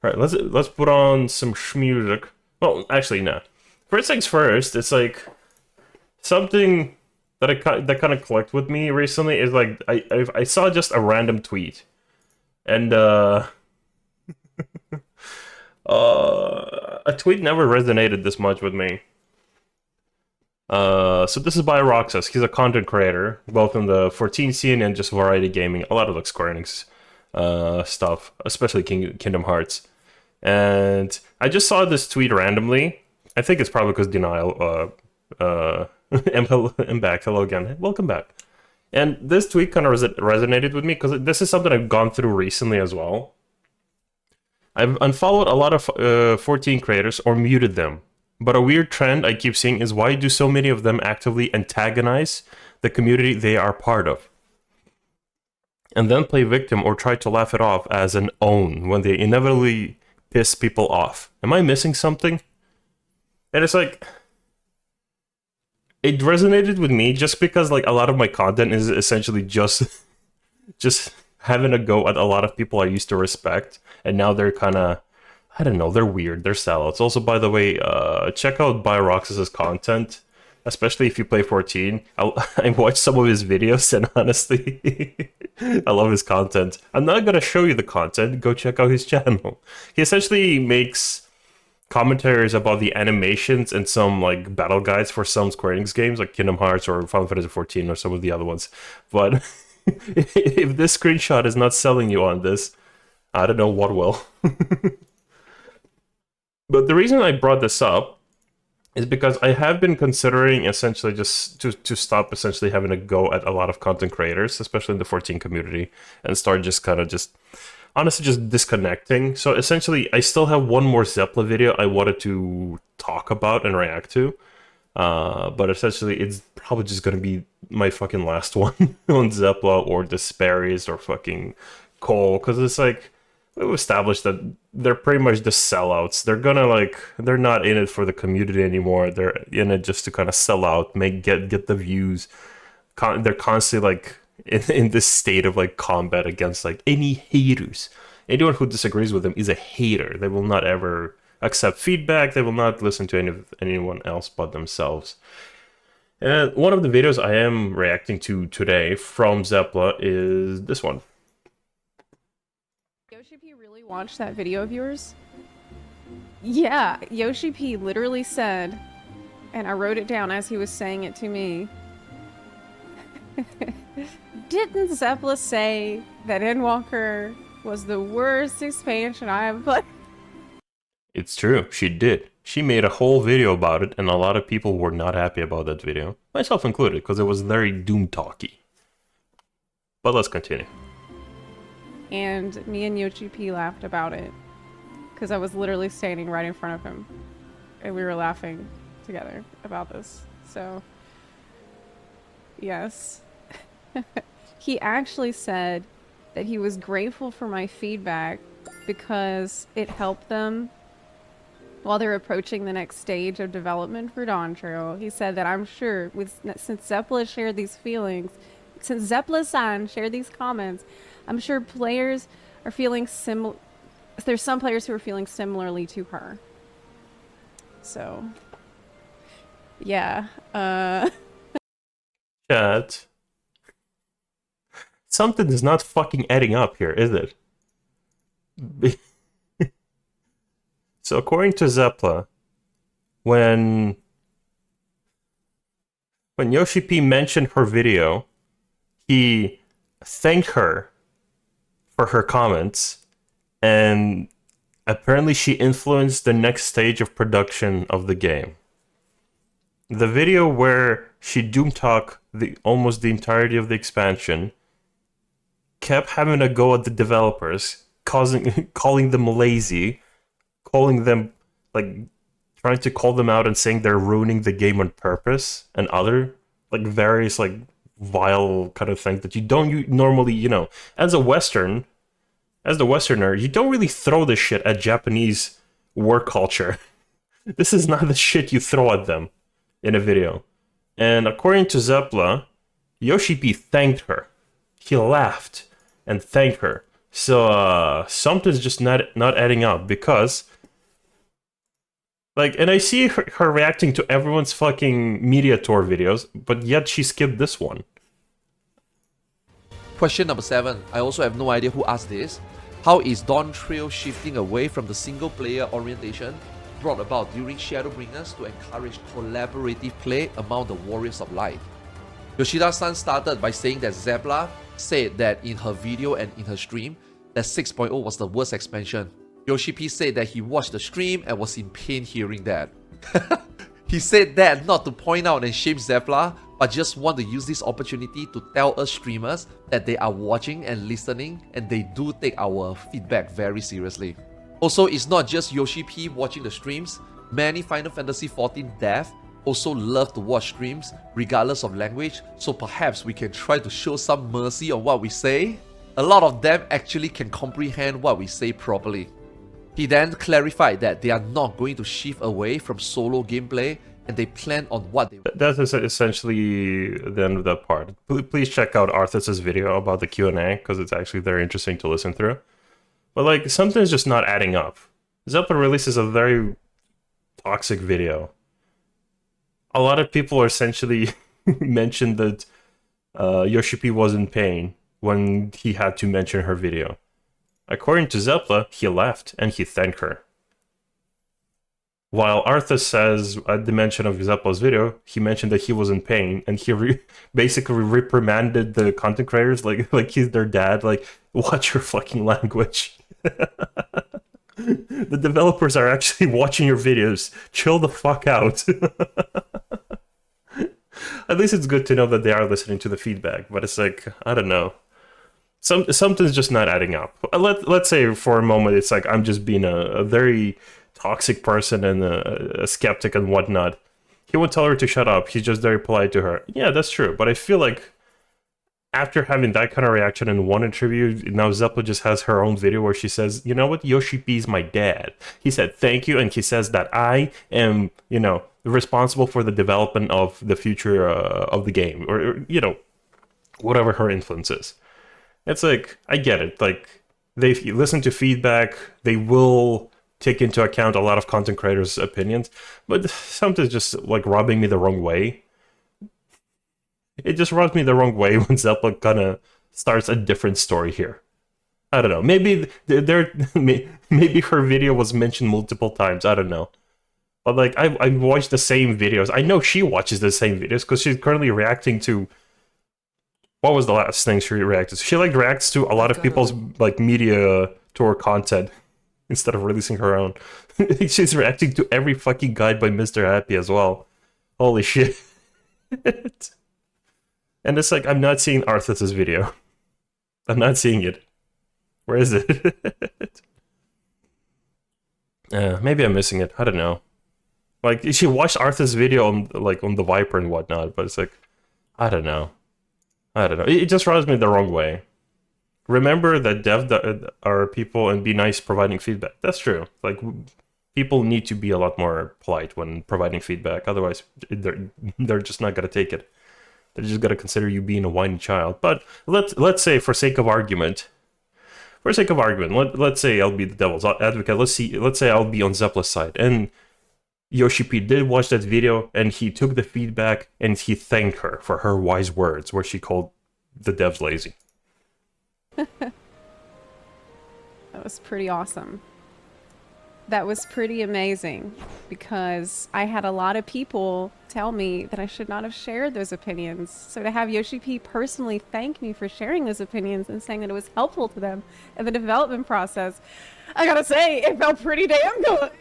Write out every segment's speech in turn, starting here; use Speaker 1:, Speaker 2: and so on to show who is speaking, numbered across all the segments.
Speaker 1: All right, let's put on some music. Well, actually, no. First things first, it's like something that that kind of clicked with me recently is like I saw just a random tweet, and a tweet never resonated this much with me. So this is by Roxas. He's a content creator, both in the 14 scene and just variety gaming. A lot of like Square Enix stuff, especially Kingdom Hearts. And I just saw this tweet randomly. I think it's probably because Denial. I'm back. Hello again. Welcome back. And this tweet kind of resonated with me because this is something I've gone through recently as well. I've unfollowed a lot of 14 creators or muted them. But a weird trend I keep seeing is why do so many of them actively antagonize the community they are part of? And then play victim or try to laugh it off as an own when they inevitably piss people off. Am I missing something? And it's like, it resonated with me just because like a lot of my content is essentially just having a go at a lot of people I used to respect, and now they're kind of, I don't know, they're weird, they're sellouts. Also, by the way, check out Byrox's content, especially if you play 14. I watched some of his videos, and honestly, I love his content. I'm not gonna show you the content, go check out his channel. He essentially makes commentaries about the animations and some like battle guides for some Square Enix games, like Kingdom Hearts or Final Fantasy 14 or some of the other ones. But if this screenshot is not selling you on this, I don't know what will. But the reason I brought this up is because I have been considering essentially just to stop essentially having a go at a lot of content creators, especially in the 14 community, and start just kind of just honestly just disconnecting. So essentially, I still have one more Zepla video I wanted to talk about and react to. But essentially, it's probably just gonna be my fucking last one on Zepla or Despairies or fucking Cole, because it's like, we've established that they're pretty much the sellouts. They're gonna like, they're not in it for the community anymore. They're in it just to kind of sell out, get the views. They're constantly like in this state of like combat against like any haters. Anyone who disagrees with them is a hater. They will not ever accept feedback. They will not listen to anyone else but themselves. And one of the videos I am reacting to today from Zepla is this one.
Speaker 2: Yoshi P really watched that video of yours? Yeah, Yoshi P literally said, and I wrote it down as he was saying it to me. Didn't Zepla say that Endwalker was the worst expansion I have played?
Speaker 1: It's true, she did. She made a whole video about it, and a lot of people were not happy about that video. Myself included, because it was very doom-talky. But let's continue.
Speaker 2: And me and Yoshi P laughed about it. Because I was literally standing right in front of him. And we were laughing together about this. So, yes. He actually said that he was grateful for my feedback because it helped them while they're approaching the next stage of development for Dawn Trail. He said that I'm sure, since Zepla shared these feelings, since Zepla-san shared these comments, I'm sure players are feeling similar. There's some players who are feeling similarly to her. So, yeah.
Speaker 1: Chat. Something is not fucking adding up here, is it? So according to Zepla, when Yoshi P mentioned her video, he thanked her for her comments, and apparently she influenced the next stage of production of the game. The video where she doom-talked almost the entirety of the expansion kept having a go at the developers, calling them lazy, calling them, like, trying to call them out and saying they're ruining the game on purpose, and other, like, various, like, vile kind of things that you normally, you know, as the Westerner, you don't really throw this shit at Japanese work culture. This is not the shit you throw at them in a video. And according to Zepla, Yoshi P thanked her. He laughed and thanked her So something's just not adding up because like, and I see her reacting to everyone's fucking media tour videos, but yet she skipped this one.
Speaker 3: Question number 7. I also have no idea who asked this. How is Dawn Trail shifting away from the single player orientation brought about during Shadowbringers to encourage collaborative play among the Warriors of Light? Yoshida-san started by saying that Zepla said that in her video and in her stream that 6.0 was the worst expansion. Yoshi P said that he watched the stream and was in pain hearing that. He said that not to point out and shame Zepla, but just want to use this opportunity to tell us streamers that they are watching and listening and they do take our feedback very seriously. Also, it's not just Yoshi P watching the streams. Many Final Fantasy XIV devs also love to watch streams regardless of language, so perhaps we can try to show some mercy on what we say. A lot of them actually can comprehend what we say properly. He then clarified that they are not going to shift away from solo gameplay and they plan on what they...
Speaker 1: That is essentially the end of that part. Please check out Arthas's video about the Q&A, because it's actually very interesting to listen through. But like, something's just not adding up. Zepla releases a very toxic video. A lot of people are essentially mentioned that Yoshi P was in pain when he had to mention her video. According to Zepla, he left and he thanked her. While Arthas says at the mention of Zepla's video, he mentioned that he was in pain and he basically reprimanded the content creators like he's their dad, like, watch your fucking language. The developers are actually watching your videos. Chill the fuck out. At least it's good to know that they are listening to the feedback, but it's like, I don't know. Something's just not adding up. Let's say for a moment it's like I'm just being a very toxic person and a skeptic and whatnot. He won't tell her to shut up. He's just very polite to her. Yeah, that's true. But I feel like after having that kind of reaction in one interview, now Zepla just has her own video where she says, you know what, Yoshi P's my dad. He said thank you, and he says that I am, you know, responsible for the development of the future of the game, or you know, whatever her influence is. It's like, I get it. Like, they listen to feedback, they will take into account a lot of content creators' opinions, but something's just like rubbing me the wrong way. It just rubs me the wrong way when Zepla kind of starts a different story here. I don't know. Maybe maybe her video was mentioned multiple times. I don't know. But like, I watched the same videos. I know she watches the same videos because she's currently reacting to... What was the last thing she reacted to? She like reacts to a lot of people's like media tour content instead of releasing her own. She's reacting to every fucking guide by Mr. Happy as well. Holy shit. And it's like, I'm not seeing Arthas's video. I'm not seeing it. Where is it? Maybe I'm missing it. I don't know. Like, she watched Arthas's video on the Viper and whatnot, but it's like, I don't know. It just rubs me the wrong way. Remember that dev are people and be nice providing feedback. That's true. Like, people need to be a lot more polite when providing feedback. Otherwise, they're just not gonna take it. They're just gonna consider you being a whiny child. But let's say, for sake of argument, let's say I'll be the devil's advocate. Let's say I'll be on Zepla's side, and Yoshi P did watch that video, and he took the feedback, and he thanked her for her wise words, where she called the devs lazy.
Speaker 2: That was pretty awesome. That was pretty amazing, because I had a lot of people tell me that I should not have shared those opinions. So to have Yoshi P personally thank me for sharing those opinions and saying that it was helpful to them in the development process, I gotta say, it felt pretty damn good.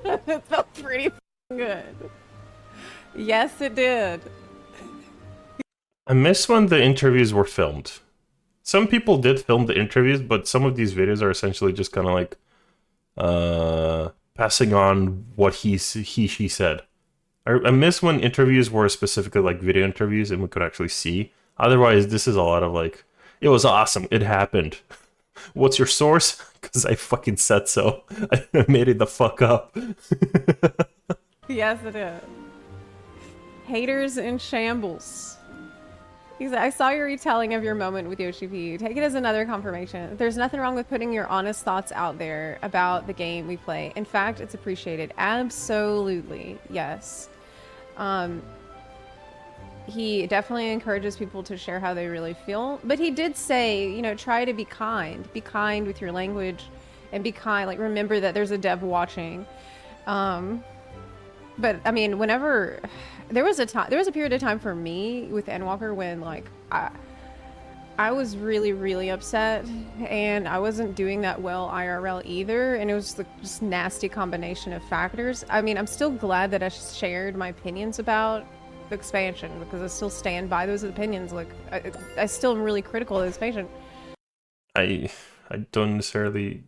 Speaker 2: It felt pretty good. Yes, it did.
Speaker 1: I miss when the interviews were filmed. Some people did film the interviews, but some of these videos are essentially just kind of like passing on what she said. I miss when interviews were specifically like video interviews and we could actually see. Otherwise, this is a lot of like, it was awesome, it happened. What's your source? Because I fucking said so. I made it the fuck up.
Speaker 2: Yes, it is. Haters in shambles. He said, I saw your retelling of your moment with Yoshi P. Take it as another confirmation. There's nothing wrong with putting your honest thoughts out there about the game we play. In fact, it's appreciated. Absolutely. Yes. He definitely encourages people to share how they really feel. But he did say, you know, try to be kind. Be kind with your language and be kind. Like, remember that there's a dev watching. But I mean, whenever there was a period of time for me with Endwalker when like I was really, really upset and I wasn't doing that well IRL either. And it was the just nasty combination of factors. I mean, I'm still glad that I shared my opinions about the expansion because I still stand by those opinions. Like, I still am really critical of the expansion.
Speaker 1: I don't necessarily...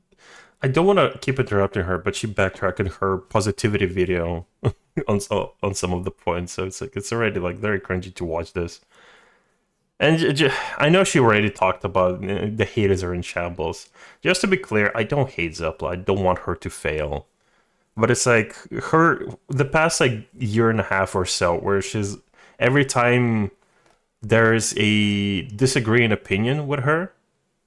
Speaker 1: I don't want to keep interrupting her, but she backtracked in her positivity video on some of the points. So it's like it's already like very cringy to watch this. And I know she already talked about the haters are in shambles. Just to be clear, I don't hate Zepla. I don't want her to fail. But it's like the past like year and a half or so, where she's every time there's a disagreeing opinion with her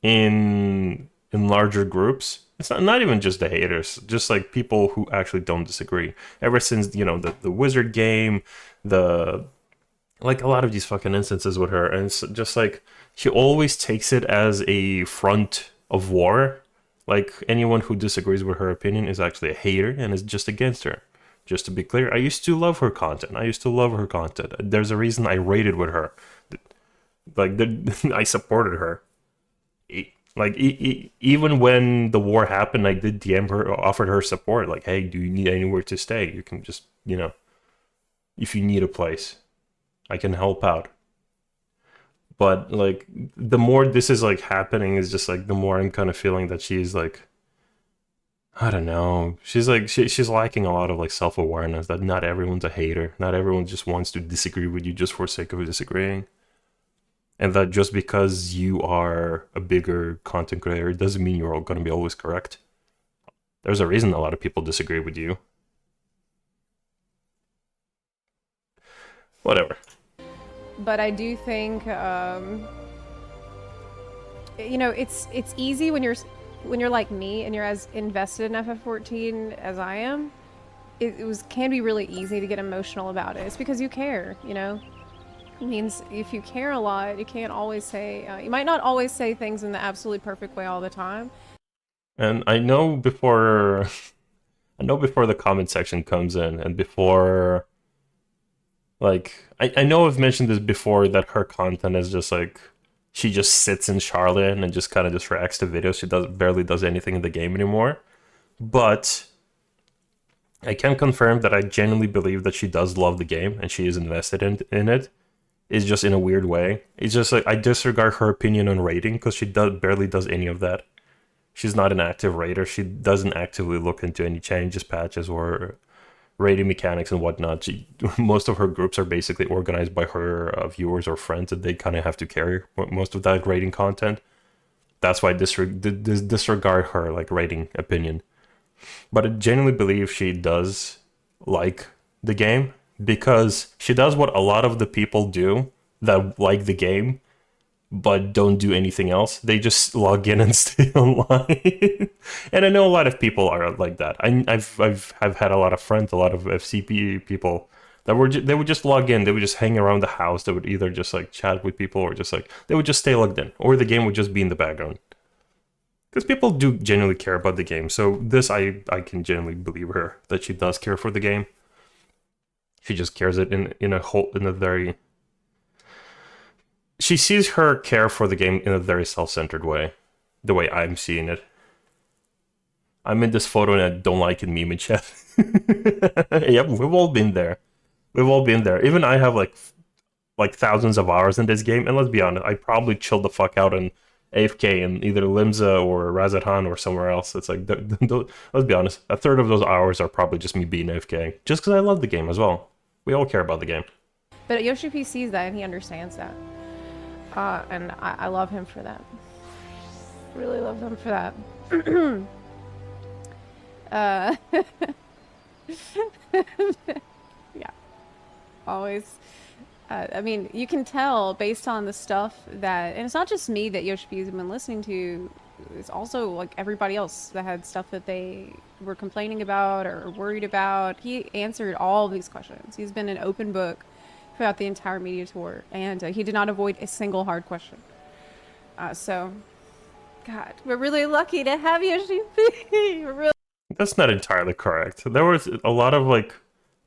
Speaker 1: in larger groups. It's not even just the haters, just like people who actually don't disagree. Ever since, you know, the wizard game, like a lot of these fucking instances with her, and it's just like she always takes it as a front of war. Like anyone who disagrees with her opinion is actually a hater and is just against her. Just to be clear, I used to love her content. There's a reason I rated with her. Like I supported her. Like even when the war happened, I did DM her, offered her support. Like, hey, do you need anywhere to stay? You can just, you know, if you need a place, I can help out. But like, the more this is like happening, is just like the more I'm kind of feeling that she's like, I don't know. She's like she's lacking a lot of like self-awareness. That not everyone's a hater. Not everyone just wants to disagree with you just for sake of disagreeing. And that just because you are a bigger content creator doesn't mean you're going to be always correct. There's a reason a lot of people disagree with you. Whatever.
Speaker 2: But I do think, you know, it's easy when you're like me and you're as invested in FF14 as I am. It can be really easy to get emotional about it. It's because you care, you know. It means if you care a lot, you can't always say, you might not always say things in the absolutely perfect way all the time.
Speaker 1: And I know before the comment section comes in, and before, like, I know I've mentioned this before, that her content is just like, she just sits in Charlotte and just kind of just reacts to videos. She barely does anything in the game anymore. But I can confirm that I genuinely believe that she does love the game and she is invested in it. It's just in a weird way. It's just like I disregard her opinion on rating because she barely does any of that. She's not an active rater. She doesn't actively look into any changes, patches, or rating mechanics and whatnot. Most of her groups are basically organized by her viewers or friends, and they kind of have to carry most of that rating content. That's why I disregard her like rating opinion. But I genuinely believe she does like the game, because she does what a lot of the people do that like the game but don't do anything else. They just log in and stay online. And I know a lot of people are like that. I've had a lot of friends, a lot of FCP people that they would just log in, they would just hang around the house, they would either just like chat with people or just like they would just stay logged in, or the game would just be in the background. Because people do genuinely care about the game. So this I can genuinely believe her that she does care for the game. She just cares it in a very... She sees her care for the game in a very self-centered way. The way I'm seeing it. I'm in this photo and I don't like it meme in chat. Yep, we've all been there. Even I have like thousands of hours in this game, and let's be honest, I probably chilled the fuck out on AFK in either Limsa or Razatan or somewhere else. It's like, let's be honest, a third of those hours are probably just me being AFK. Just because I love the game as well. We all care about the game.
Speaker 2: But Yoshi P sees that and he understands that. And I love him for that. Really love him for that. Yeah. Always. I mean, you can tell based on the stuff that, and it's not just me that Yoshipi's been listening to. It's also like everybody else that had stuff that they were complaining about or worried about. He answered all of these questions. He's been an open book throughout the entire media tour, and he did not avoid a single hard question. So, God, we're really lucky to have Yoshipi. We're really.
Speaker 1: That's not entirely correct. There was a lot of like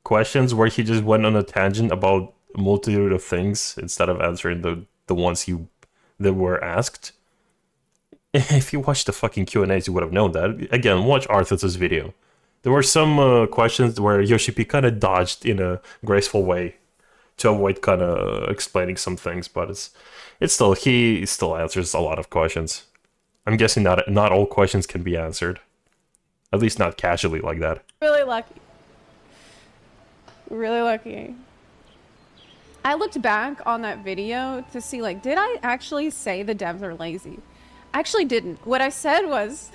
Speaker 1: questions where he just went on a tangent about a multitude of things instead of answering the ones that were asked. If you watched the fucking Q&As, you would have known that. Again, watch Arthur's video. There were some questions where Yoshipi kind of dodged in a graceful way to avoid kind of explaining some things, but it's still, he still answers a lot of questions. I'm guessing not all questions can be answered. At least not casually like that.
Speaker 2: Really lucky. Really lucky. I looked back on that video to see, like, did I actually say the devs are lazy? I actually didn't. What I said was...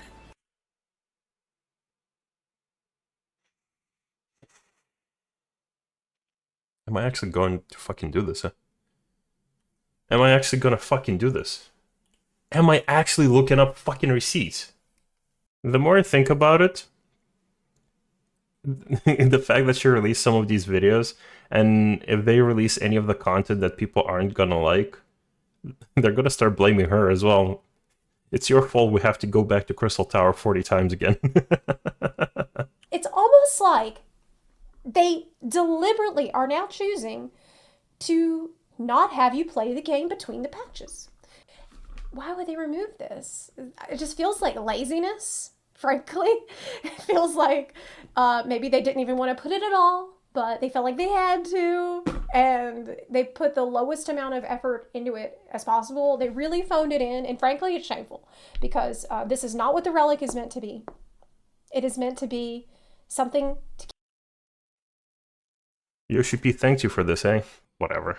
Speaker 1: Am I actually going to fucking do this, huh? Am I actually gonna fucking do this? Am I actually looking up fucking receipts? The more I think about it, the fact that she released some of these videos, and if they release any of the content that people aren't gonna like, they're gonna start blaming her as well. It's your fault we have to go back to Crystal Tower 40 times again.
Speaker 4: It's almost like they deliberately are now choosing to not have you play the game between the patches. Why would they remove this? It just feels like laziness, frankly. It feels like maybe they didn't even want to put it at all, but they felt like they had to, and they put the lowest amount of effort into it as possible. They really phoned it in, and frankly, it's shameful, because this is not what the relic is meant to be. It is meant to be something to...
Speaker 1: Yoshipi thanks you for this, eh? Whatever.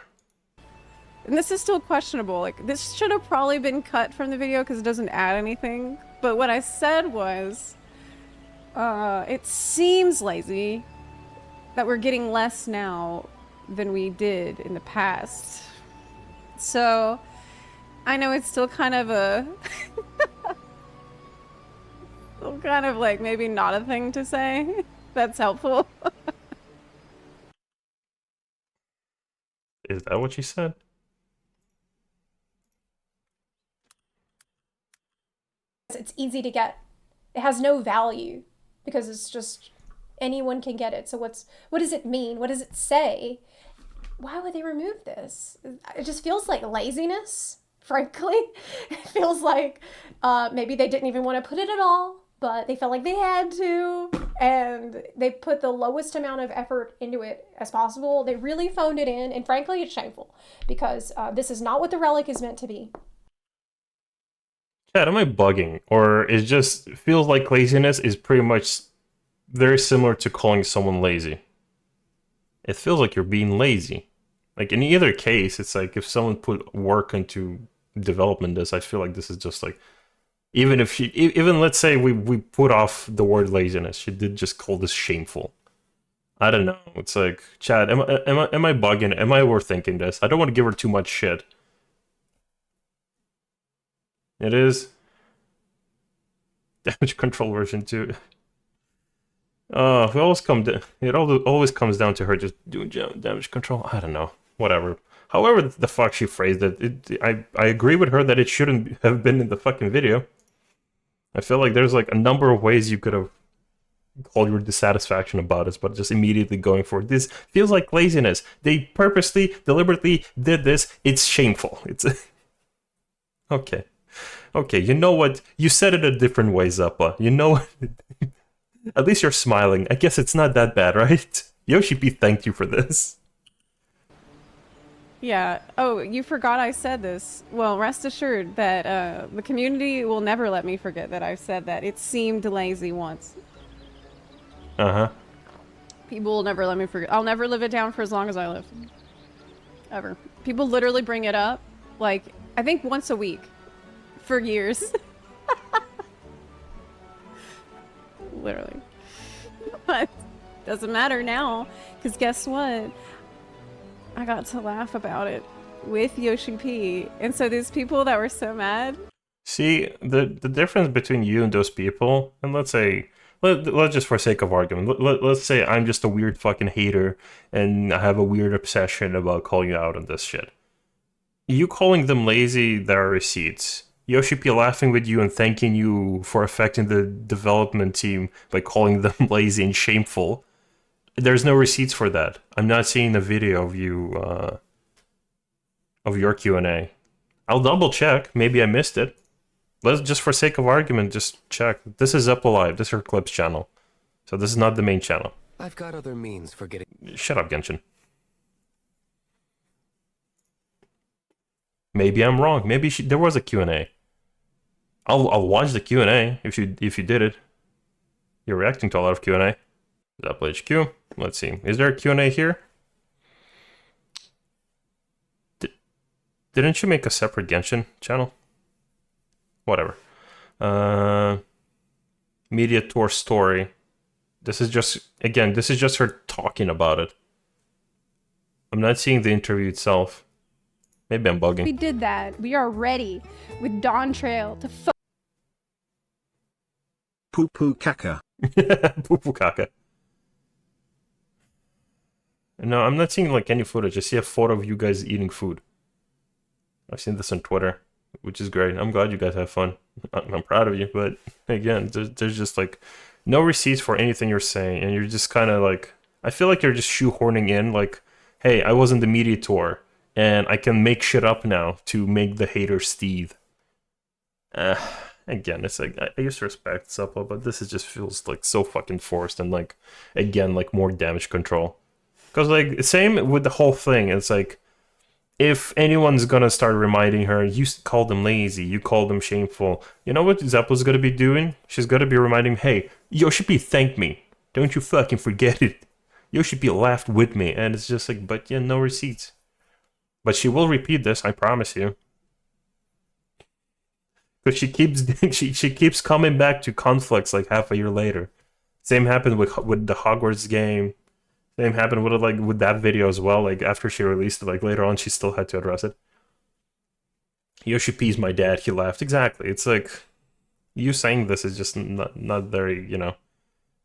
Speaker 2: And this is still questionable. Like, this should have probably been cut from the video because it doesn't add anything. But what I said was, it seems lazy that we're getting less now than we did in the past. So, I know it's still kind of a... still kind of like maybe not a thing to say. That's helpful.
Speaker 1: Is that what she said?
Speaker 4: It's easy to get. It has no value because it's just anyone can get it. So what does it mean? What does it say? Why would they remove this? It just feels like laziness, frankly. It feels like maybe they didn't even want to put it at all, but they felt like they had to, and they put the lowest amount of effort into it as possible. They really phoned it in, and frankly, it's shameful, because this is not what the relic is meant to be.
Speaker 1: Chad, am I bugging? Or it just feels like laziness is pretty much very similar to calling someone lazy. It feels like you're being lazy. Like in either case, it's like if someone put work into development this, I feel like this is just like, even if she, even let's say we put off the word laziness, she did just call this shameful. I don't know. It's like, Chad, am I bugging? Am I overthinking this? I don't want to give her too much shit. It is damage control version 2. We always it always comes down to her just doing damage control. I don't know. Whatever. However the fuck she phrased it, I agree with her that it shouldn't have been in the fucking video. I feel like there's like a number of ways you could have called your dissatisfaction about it, but just immediately going for it. This feels like laziness. They purposely, deliberately did this. It's shameful. It's okay. Okay, you know what? You said it a different way, Zepla. You know what? At least you're smiling. I guess it's not that bad, right? Yoshipi thanked you for this.
Speaker 2: Yeah. Oh, you forgot I said this. Well, rest assured that the community will never let me forget that I said that. It seemed lazy once.
Speaker 1: Uh-huh.
Speaker 2: People will never let me forget. I'll never live it down for as long as I live. Ever. People literally bring it up, like, I think once a week. For years. Literally. But doesn't matter now, because guess what? I got to laugh about it with Yoshi P. And so these people that were so mad.
Speaker 1: See, the difference between you and those people, and let's say, let's just for sake of argument, let's say I'm just a weird fucking hater and I have a weird obsession about calling you out on this shit. You calling them lazy, there are receipts. Yoshi P laughing with you and thanking you for affecting the development team by calling them lazy and shameful. There's no receipts for that. I'm not seeing the video of you, of your Q&A. I'll double check. Maybe I missed it. Let's just for sake of argument, just check. This is Zepla Live. This is her Clips channel. So this is not the main channel.
Speaker 5: I've got other means for getting...
Speaker 1: Shut up, Genshin. Maybe I'm wrong. Maybe there was a Q&A. I'll watch the Q&A if you did it. You're reacting to a lot of Q&A. Zepla HQ. Let's see. Is there a Q&A here? Didn't you make a separate Genshin channel? Whatever. Media tour story. This is just, again, this is just her talking about it. I'm not seeing the interview itself. Maybe I'm bugging.
Speaker 2: We did that. We are ready with Dawn Trail to
Speaker 6: Poo poo caca.
Speaker 1: Poo poo caca. No, I'm not seeing like any footage. I see a photo of you guys eating food. I've seen this on Twitter, which is great. I'm glad you guys have fun. I'm proud of you, but again, there's just like no receipts for anything you're saying, and you're just kind of like, I feel like you're just shoehorning in like, hey, I was in the media tour, and I can make shit up now to make the haters seethe. Again, it's like, I used to respect Zepla, but this is just feels like so fucking forced, and like, again, like more damage control. Because like, same with the whole thing, it's like, if anyone's gonna start reminding her, you called them lazy, you called them shameful, you know what Zepla's gonna be doing? She's gonna be reminding, hey, Yoshi P thanked me. Don't you fucking forget it. Yoshi P laughed with me, and it's just like, but yeah, no receipts. But she will repeat this, I promise you. Because she keeps she keeps coming back to conflicts like half a year later. Same happened with the Hogwarts game. Same happened with like with that video as well. Like after she released it, like later on, she still had to address it. Yoshi P's my dad. He laughed. Exactly. It's like you saying this is just not very, you know,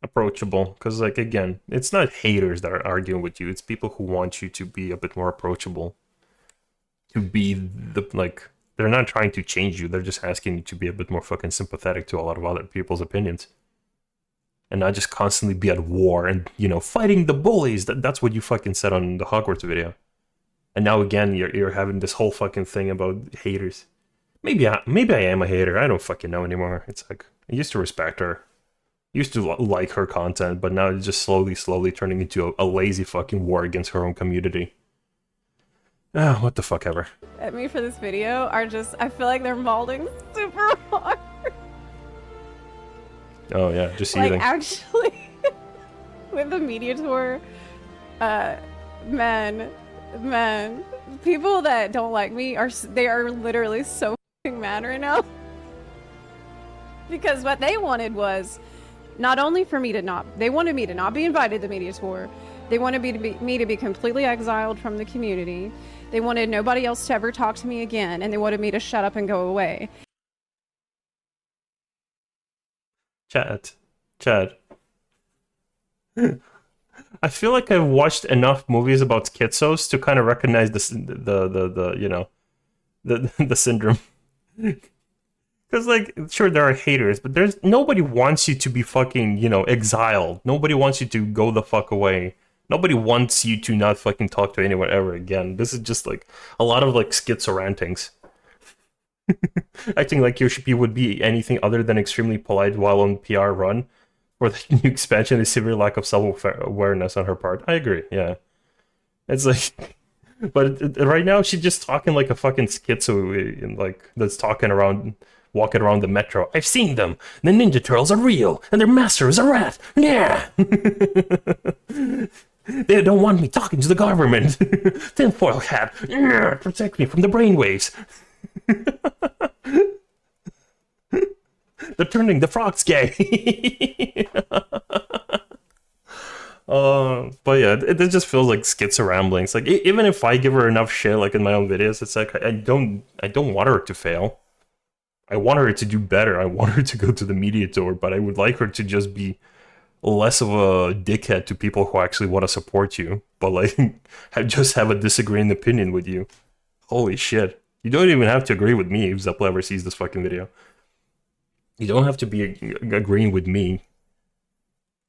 Speaker 1: approachable. Because like again, it's not haters that are arguing with you. It's people who want you to be a bit more approachable. To be the like, they're not trying to change you. They're just asking you to be a bit more fucking sympathetic to a lot of other people's opinions. And not just constantly be at war and, you know, fighting the bullies. That's what you fucking said on the Hogwarts video. And now again, you're having this whole fucking thing about haters. Maybe I am a hater. I don't fucking know anymore. It's like, I used to respect her. Used to like her content, but now it's just slowly turning into a lazy fucking war against her own community. Ah, what the fuck ever.
Speaker 2: at me for this video are just, I feel like they're molding super hard.
Speaker 1: Oh yeah, just
Speaker 2: Like
Speaker 1: eating.
Speaker 2: actually, with the media tour, man, people that don't like me they are literally so fucking mad right now. Because what they wanted was not only for me to they wanted me to not be invited to the media tour. They wanted me to be completely exiled from the community. They wanted nobody else to ever talk to me again, and they wanted me to shut up and go away.
Speaker 1: Chad. I feel like I've watched enough movies about schizos to kind of recognize the you know, the syndrome. Because, like, sure, there are haters, but nobody wants you to be fucking, you know, exiled. Nobody wants you to go the fuck away. Nobody wants you to not fucking talk to anyone ever again. This is just, like, a lot of, like, schizo rantings. I think, like, Yoshi P would be anything other than extremely polite while on PR run. For the new expansion, is severe lack of self-awareness on her part. I agree, yeah. It's like... But right now, she's just talking like a fucking schizo, and like, that's talking around... walking around the metro. I've seen them. The Ninja Turtles are real, and their master is a rat. Yeah. They don't want me talking to the government. Tinfoil hat. Yeah, protect me from the brainwaves. They're turning the frogs gay. But yeah, it just feels like skits or ramblings. Like even if I give her enough shit, like in my own videos, it's like I don't want her to fail. I want her to do better. I want her to go to the media tour, but I would like her to just be less of a dickhead to people who actually want to support you, but like just have a disagreeing opinion with you. Holy shit. You don't even have to agree with me if Zepla ever sees this fucking video. You don't have to be agreeing with me.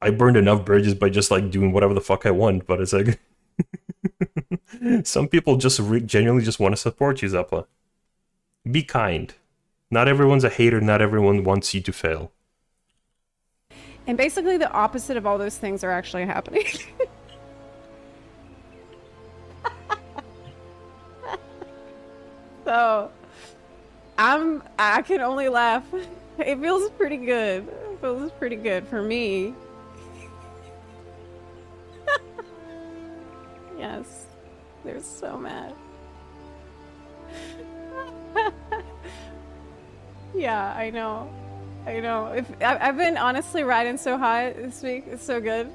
Speaker 1: I burned enough bridges by just like doing whatever the fuck I want, but it's like some people just genuinely just want to support you, Zepla. Be kind. Not everyone's a hater, not everyone wants you to fail.
Speaker 2: And basically the opposite of all those things are actually happening. So, I can only laugh. It feels pretty good. It feels pretty good for me. Yes, they're so mad. Yeah, I know. I know. I've been honestly riding so high this week. It's so good.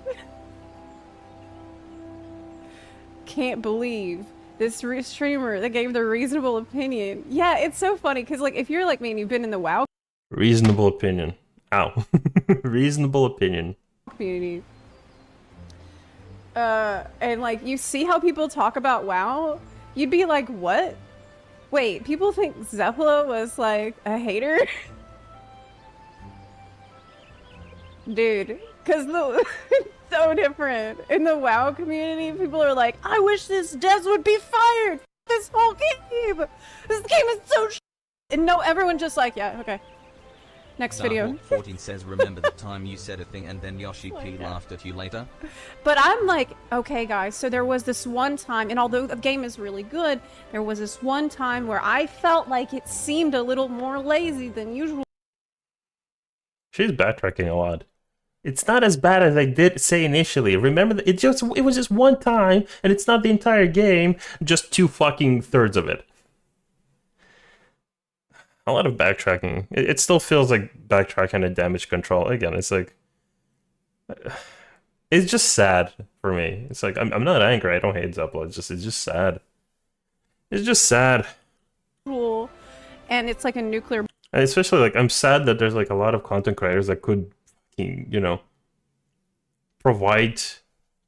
Speaker 2: Can't believe this streamer that gave their reasonable opinion. Yeah, it's so funny because like if you're like me and you've been in the WoW
Speaker 1: Reasonable opinion. Ow. Reasonable opinion.
Speaker 2: community, and like you see how people talk about WoW, you'd be like, what? Wait, people think Zepla was like a hater? Dude, because the it's so different. In the WoW community, people are like, I wish this devs would be fired! This whole game! This game is so sh-. And no, everyone just like, yeah, okay. Next video.
Speaker 6: Dark 14 says, remember the time you said a thing and then Yoshi
Speaker 2: Oh my
Speaker 6: P
Speaker 2: God.
Speaker 6: laughed at you later?
Speaker 2: But I'm like, okay guys, so there was this one time, and although the game is really good, there was this one time where I felt like it seemed a little more lazy than usual.
Speaker 1: She's backtracking a lot. It's not as bad as I did say initially. Remember, that it was just one time, and it's not the entire game, just 2 fucking thirds of it. A lot of backtracking. It still feels like backtracking and damage control. Again, it's like... It's just sad for me. It's like, I'm not angry, I don't hate Zepla, it's just sad. It's just sad.
Speaker 2: And it's like a nuclear
Speaker 1: And especially, like, I'm sad that there's, like, a lot of content creators that could, you know, provide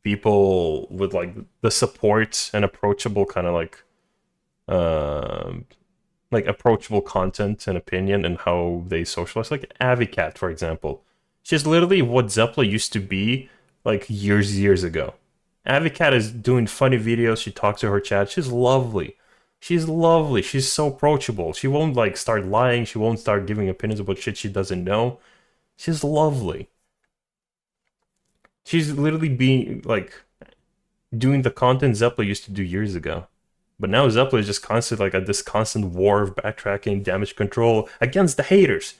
Speaker 1: people with, like, the support and approachable kind of, like, approachable content and opinion and how they socialize. Like, Avicat, for example. She's literally what Zepla used to be, like, years ago. Avicat is doing funny videos, she talks to her chat, she's lovely. She's lovely. She's so approachable. She won't like start lying. She won't start giving opinions about shit she doesn't know. She's lovely. She's literally being like doing the content Zepla used to do years ago. But now Zepla is just constant like at this constant war of backtracking, damage control against the haters.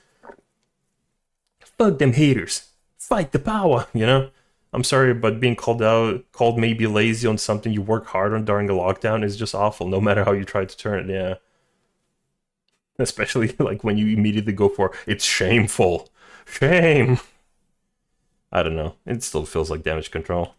Speaker 1: Fuck them haters. Fight the power, you know? I'm sorry, but being called maybe lazy on something you work hard on during a lockdown is just awful, no matter how you try to turn it, yeah. Especially, like, when you immediately go for, it's shameful. Shame! I don't know. It still feels like damage control.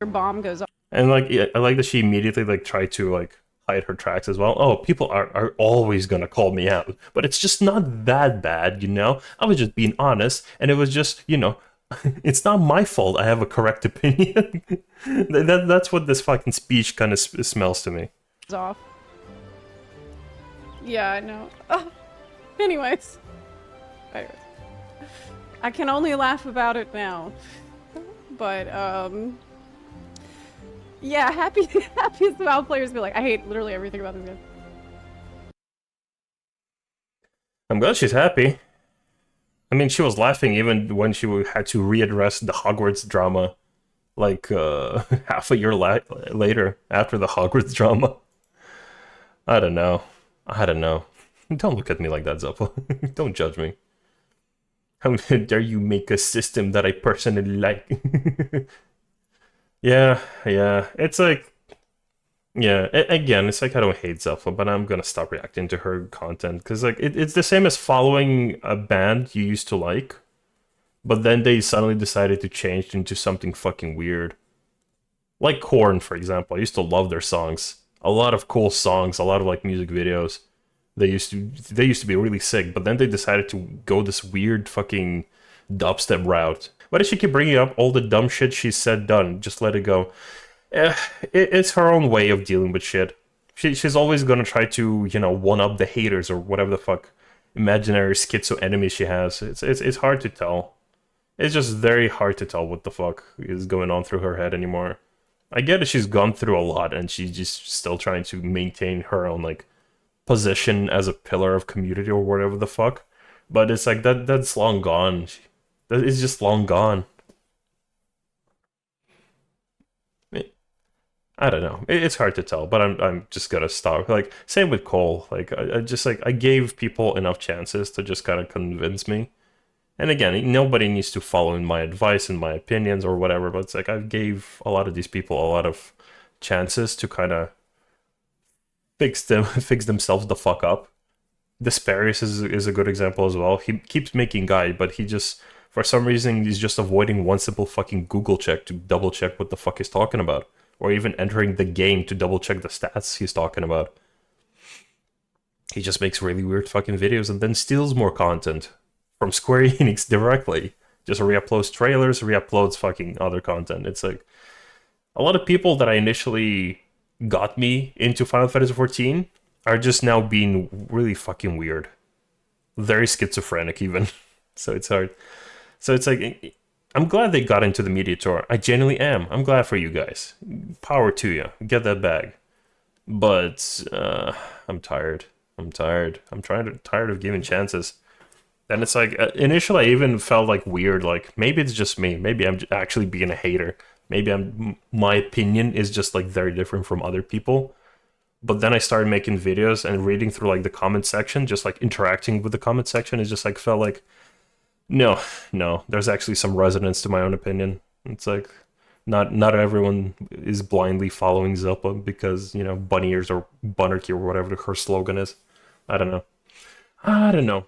Speaker 2: bomb goes off.
Speaker 1: And, like, I like that she immediately, like, tried to, like, hide her tracks as well. Oh, people are always gonna call me out. But it's just not that bad, you know? I was just being honest, and it was just, you know, it's not my fault I have a correct opinion. That's what this fucking speech kind of smells to me.
Speaker 2: Off. Yeah, I know. Anyways. I can only laugh about it now. But, yeah, happiest WoW players be like, I hate literally everything about this game.
Speaker 1: I'm glad she's happy. I mean, she was laughing even when she had to readdress the Hogwarts drama, like, half a year later, after the Hogwarts drama. I don't know. Don't look at me like that, Zepla. Don't judge me. How dare you make a system that I personally like? Yeah, it's like... Yeah, again, it's like I don't hate Zepla, but I'm gonna stop reacting to her content, because like it's the same as following a band you used to like, but then they suddenly decided to change into something fucking weird. Like Korn, for example. I used to love their songs. A lot of cool songs, a lot of like music videos. They used to be really sick, but then they decided to go this weird fucking dubstep route. Why does she keep bringing up all the dumb shit she said done? Just let it go. It's her own way of dealing with shit. She's always gonna try to, one up the haters or whatever the fuck imaginary schizo enemy she has. It's hard to tell. It's just very hard to tell what the fuck is going on through her head anymore. I get that she's gone through a lot and she's just still trying to maintain her own like position as a pillar of community or whatever the fuck. But it's like that's long gone. That is just long gone. I don't know. It's hard to tell, but I'm just gonna stop. Like same with Cole. Like I just like I gave people enough chances to just kind of convince me. And again, nobody needs to follow in my advice and my opinions or whatever. But it's like I gave a lot of these people a lot of chances to kind of fix themselves the fuck up. Desparius is a good example as well. He keeps making guide, but he just for some reason he's just avoiding one simple fucking Google check to double check what the fuck he's talking about. Or even entering the game to double check the stats he's talking about. He just makes really weird fucking videos and then steals more content from Square Enix directly. Just re-uploads trailers, re-uploads fucking other content. It's like a lot of people that I initially got me into Final Fantasy XIV are just now being really fucking weird. Very schizophrenic even. So it's hard. So it's like I'm glad they got into the media tour. I genuinely am. I'm glad for you guys. Power to you. Get that bag. But I'm tired. I'm tired. Tired of giving chances. And it's like initially I even felt like weird. Like maybe it's just me. Maybe I'm actually being a hater. Maybe my opinion is just like very different from other people. But then I started making videos and reading through like the comment section, just like interacting with the comment section. It just like felt like no, there's actually some resonance to my own opinion. It's like not everyone is blindly following Zepla because, bunny ears or bunarchy or whatever her slogan is. I don't know.